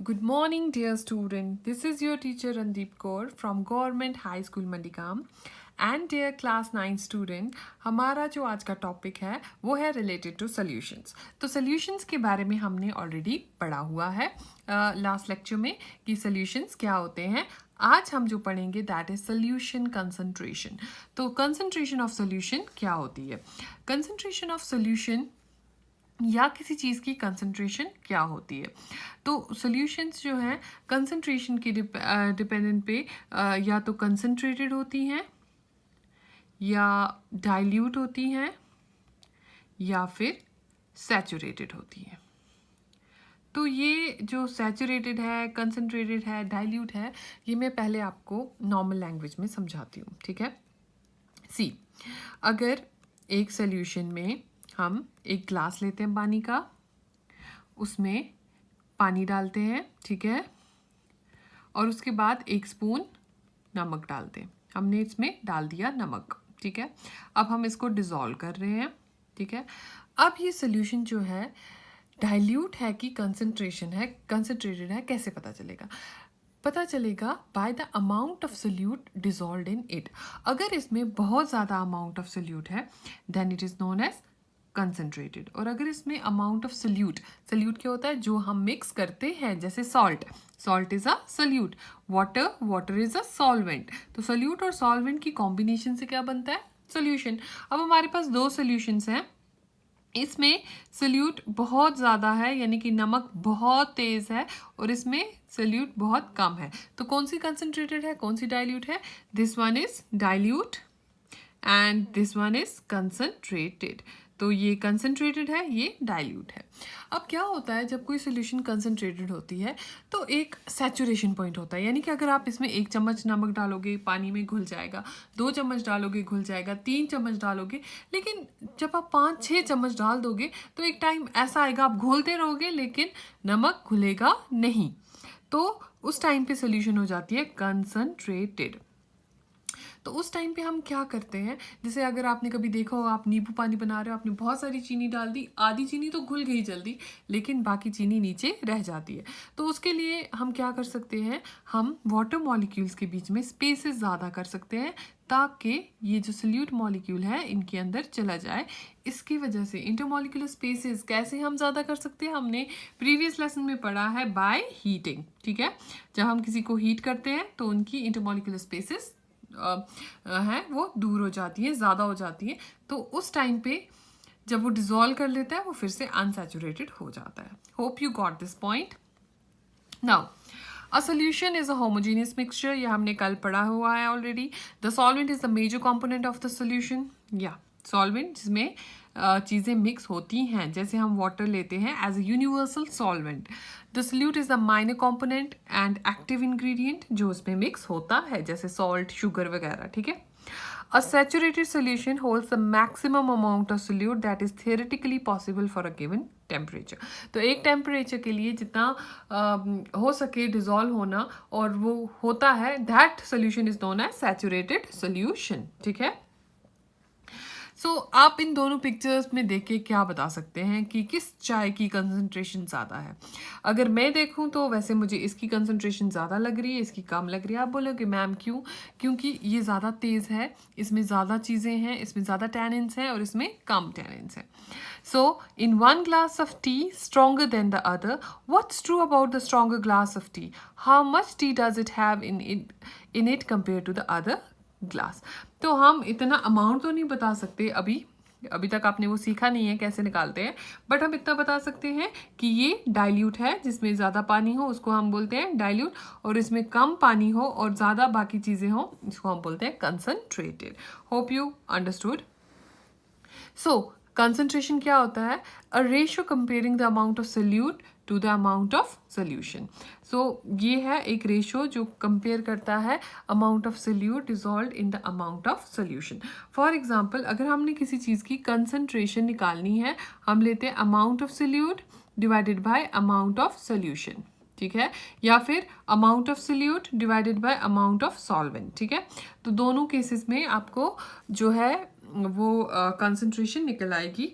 Good morning, dear student. This is your teacher Randeep Kaur from Government High School Mandikam. And dear class 9 student, हमारा जो आज का topic है वो है रिलेटेड टू सॉल्यूशंस। तो सॉल्यूशंस के बारे में हमने ऑलरेडी पढ़ा हुआ है लास्ट लेक्चर में कि सॉल्यूशंस क्या होते हैं। आज हम जो पढ़ेंगे दैट इज सॉल्यूशन कंसंट्रेशन। तो कंसंट्रेशन ऑफ सॉल्यूशन क्या होती है? कंसंट्रेशन ऑफ सॉल्यूशन या किसी चीज़ की कंसंट्रेशन क्या होती है? तो सॉल्यूशंस जो हैं कंसंट्रेशन के डिपेंडेंट पे या तो कंसंट्रेटेड होती हैं या डाइल्यूट होती हैं या फिर सैचुरेटेड होती हैं। तो ये जो सैचुरेटेड है, कंसंट्रेटेड है, डाइल्यूट है, ये मैं पहले आपको नॉर्मल लैंग्वेज में समझाती हूँ, ठीक है? सी, अगर एक सॉल्यूशन में हम एक ग्लास लेते हैं पानी का, उसमें पानी डालते हैं, ठीक है, और उसके बाद 1 स्पून नमक डालते हैं। हमने इसमें डाल दिया नमक, ठीक है। अब हम इसको डिज़ोल्व कर रहे हैं, ठीक है। अब ये सोल्यूशन जो है डाइल्यूट है कि कंसंट्रेशन है, कंसंट्रेटेड है, कैसे पता चलेगा? पता चलेगा by the amount of solute dissolve in it. अगर इसमें बहुत ज़्यादा अमाउंट ऑफ सोल्यूट है then it is known as concentrated. और अगर इसमें अमाउंट ऑफ सोल्यूट, सोल्यूट क्या होता है? जो हम मिक्स करते हैं, जैसे salt, salt is a solute, water, water is a solvent. तो सोल्यूट और सॉल्वेंट की कॉम्बिनेशन से क्या बनता है? सोल्यूशन। अब हमारे पास 2 सोल्यूशंस हैं, इसमें सोल्यूट बहुत ज़्यादा है यानी कि नमक बहुत तेज़ है और इसमें सोल्यूट बहुत कम है। तो कौन सी कंसंट्रेटेड है, कौन सी डाइल्यूट है? This one is dilute and this one is concentrated. तो ये कंसंट्रेटेड है, ये डाइल्यूट है। अब क्या होता है जब कोई सोल्यूशन कंसंट्रेटेड होती है तो एक सैचुरेशन पॉइंट होता है, यानी कि अगर आप इसमें 1 चम्मच नमक डालोगे पानी में घुल जाएगा, 2 चम्मच डालोगे घुल जाएगा, 3 चम्मच डालोगे, लेकिन जब आप 5-6 चम्मच डाल दोगे तो एक टाइम ऐसा आएगा आप घोलते रहोगे लेकिन नमक घुलेगा नहीं। तो उस टाइम पे सोल्यूशन हो जाती है कंसंट्रेटेड। तो उस टाइम पे हम क्या करते हैं, जैसे अगर आपने कभी देखा हो, आप नींबू पानी बना रहे हो, आपने बहुत सारी चीनी डाल दी, आधी चीनी तो घुल गई जल्दी लेकिन बाकी चीनी नीचे रह जाती है। तो उसके लिए हम क्या कर सकते हैं, हम वाटर मॉलिक्यूल्स के बीच में स्पेसेस ज़्यादा कर सकते हैं ताकि ये जो सोल्यूट मॉलिक्यूल है इनके अंदर चला जाए। इसकी वजह से इंटरमॉलिक्यूलर स्पेसेस कैसे हम ज़्यादा कर सकते हैं, हमने प्रीवियस लेसन में पढ़ा है बाय हीटिंग, ठीक है। जब हम किसी को हीट करते हैं तो उनकी इंटरमॉलिक्यूलर स्पेसेस है वो दूर हो जाती है, ज़्यादा हो जाती है। तो उस टाइम पे जब वो डिजोल्व कर लेता है वो फिर से अनसैचुरेटेड हो जाता है। Hope you got this point. Now a solution is a homogeneous mixture, ये हमने कल पढ़ा हुआ है already. The solvent is the major component of the solution. या सॉल्वेंट जिसमें चीज़ें मिक्स होती हैं, जैसे हम वाटर लेते हैं as a universal solvent. The solute is the minor component and active ingredient जो उसमें मिक्स होता है, जैसे सॉल्ट, शुगर वगैरह, ठीक है। A saturated solution holds the maximum amount of solute that is theoretically possible for a given temperature. तो एक टेम्परेचर के लिए जितना हो सके डिजोल्व होना और वो होता है, that solution is known as saturated solution, ठीक है। सो आप इन दोनों पिक्चर्स में देख के क्या बता सकते हैं कि किस चाय की कंसंट्रेशन ज़्यादा है? अगर मैं देखूं तो वैसे मुझे इसकी कंसंट्रेशन ज़्यादा लग रही है, इसकी कम लग रही है। आप बोलोगे मैम क्यों? क्योंकि ये ज़्यादा तेज़ है, इसमें ज़्यादा चीज़ें हैं, इसमें ज़्यादा टैनिन्स हैं और इसमें कम टैनिन्स हैं। So, in one glass of tea stronger than the other, what's true about the stronger glass of tea? How much tea does it have in it compared to the other glass? तो हम इतना amount तो नहीं बता सकते, अभी तक आपने वो सीखा नहीं है कैसे निकालते हैं, बट हम इतना बता सकते हैं कि ये डाइल्यूट है, जिसमें ज़्यादा पानी हो उसको हम बोलते हैं डाइल्यूट, और इसमें कम पानी हो और ज़्यादा बाकी चीज़ें हो इसको हम बोलते हैं concentrated. Hope you understood. So concentration क्या होता है? A ratio comparing the amount of solute to the amount of solution. So ये है एक रेशियो जो कंपेयर करता है amount of solute dissolve in the amount of solution. For example, अगर हमने किसी चीज़ की कंसंट्रेशन निकालनी है, हम लेते हैं amount of solute divided by amount of solution, ठीक है, या फिर amount of solute divided by amount of solvent, ठीक है। तो दोनों केसेस में आपको जो है वो कंसंट्रेशन निकल आएगी।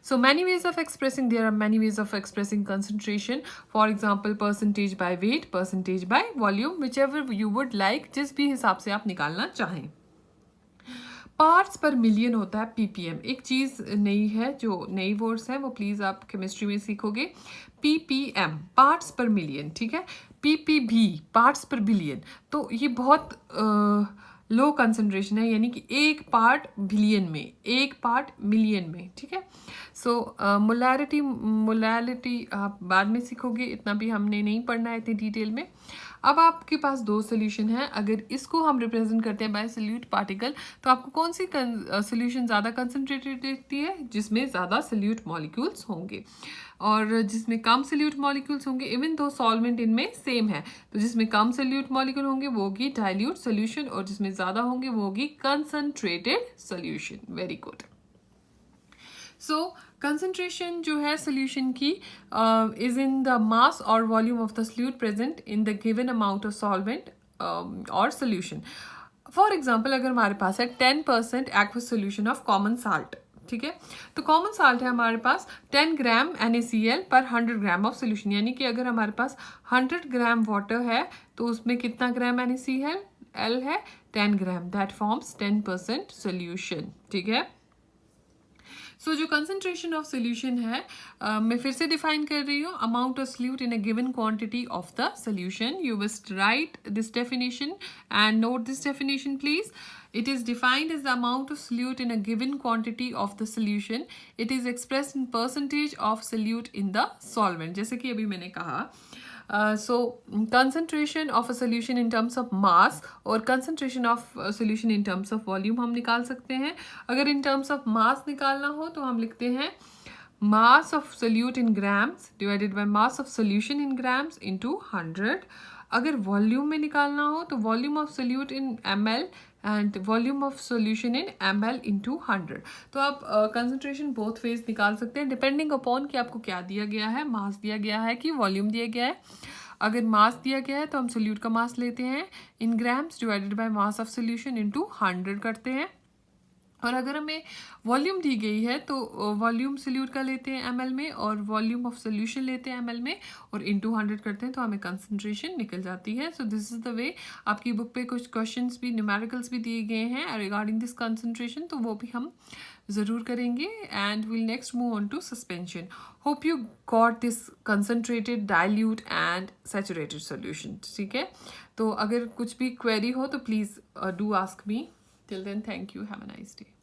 So many ways of expressing, there are many ways of expressing concentration. For example, percentage by weight, percentage by volume, whichever you would like, जिस भी हिसाब से आप निकालना चाहें. पार्ट्स पर मिलियन होता है ppm. एक चीज़ नई है, जो नई वर्ड्स है वो प्लीज़ आप केमिस्ट्री में सीखोगे. ppm पार्ट्स पर मिलियन, ठीक है. ppb पार्ट्स पर बिलियन. तो ये बहुत लो कंसंट्रेशन है, यानी कि एक पार्ट बिलियन में, एक पार्ट मिलियन में, ठीक है. सो मोलैरिटी आप बाद में सीखोगे, इतना भी हमने नहीं पढ़ना है इतनी डिटेल में. अब आपके पास दो सोल्यूशन है. अगर इसको हम रिप्रेजेंट करते हैं बाय सल्यूट पार्टिकल, तो आपको कौन सी सोल्यूशन ज़्यादा कंसनट्रेटेड दिखती है? जिसमें ज़्यादा सल्यूट मॉलिक्यूल्स होंगे, और जिसमें कम सल्यूट मॉलिक्यूल्स होंगे, इवन दो सॉल्वेंट इनमें सेम है, तो जिसमें कम सल्यूट मॉलिक्यूल होंगे वो होगी डाइल्यूट सोल्यूशन, और जिसमें ज़्यादा होंगे वो होगी concentrated solution. Very good. So concentration जो है सोल्यूशन की इज इन द मास और volume of the solute present in the given amount of solvent और सोल्यूशन. फॉर एग्जाम्पल, अगर हमारे पास है 10% aqueous solution of common salt, ठीक है. तो कॉमन साल्ट है हमारे पास 10 ग्राम NaCl पर 100 ग्राम ऑफ सोल्यूशन, यानी कि अगर हमारे पास 100 ग्राम वाटर है तो उसमें कितना ग्राम NaCl है? 10 ग्राम. दैट फॉर्म्स 10% सोल्यूशन, ठीक है. सो जो कंसंट्रेशन ऑफ सोल्यूशन है, मैं फिर से डिफाइन कर रही हूँ. Amount of solute in a given quantity of the solution. You must write this definition and note this definition please. It is defined as the amount of solute in a given quantity of the solution. It is expressed in percentage of solute in the solvent. जैसे कि अभी मैंने कहा, so concentration of a solution in terms of mass और concentration of solution in terms of volume हम निकाल सकते हैं. अगर in terms of mass निकालना हो तो हम लिखते हैं mass of solute in grams divided by mass of solution in grams into 100. अगर वॉल्यूम में निकालना हो तो volume of solute in ml and volume of solution in ml into 100. तो आप कंसंट्रेशन बोथ वेज निकाल सकते हैं डिपेंडिंग अपॉन कि आपको क्या दिया गया है, मास दिया गया है कि वॉल्यूम दिया गया है. अगर मास दिया गया है तो हम सोल्यूट का मास लेते हैं in grams divided by mass of solution into 100 करते हैं. और अगर हमें वॉल्यूम दी गई है तो वॉल्यूम सोल्यूट का लेते हैं ml में और वॉल्यूम ऑफ सोल्यूशन लेते हैं ml में और इनटू 100 करते हैं, तो हमें कंसंट्रेशन निकल जाती है. So this is the way. आपकी बुक पे कुछ क्वेश्चंस भी, न्यूमेरिकल्स भी दिए गए हैं रिगार्डिंग दिस कंसंट्रेशन, तो वो भी हम ज़रूर करेंगे. And will next move on to suspension. Hope you got this concentrated, dilute and saturated solution, ठीक है. तो अगर कुछ भी क्वेरी हो तो please do ask me. Till then, thank you. Have a nice day.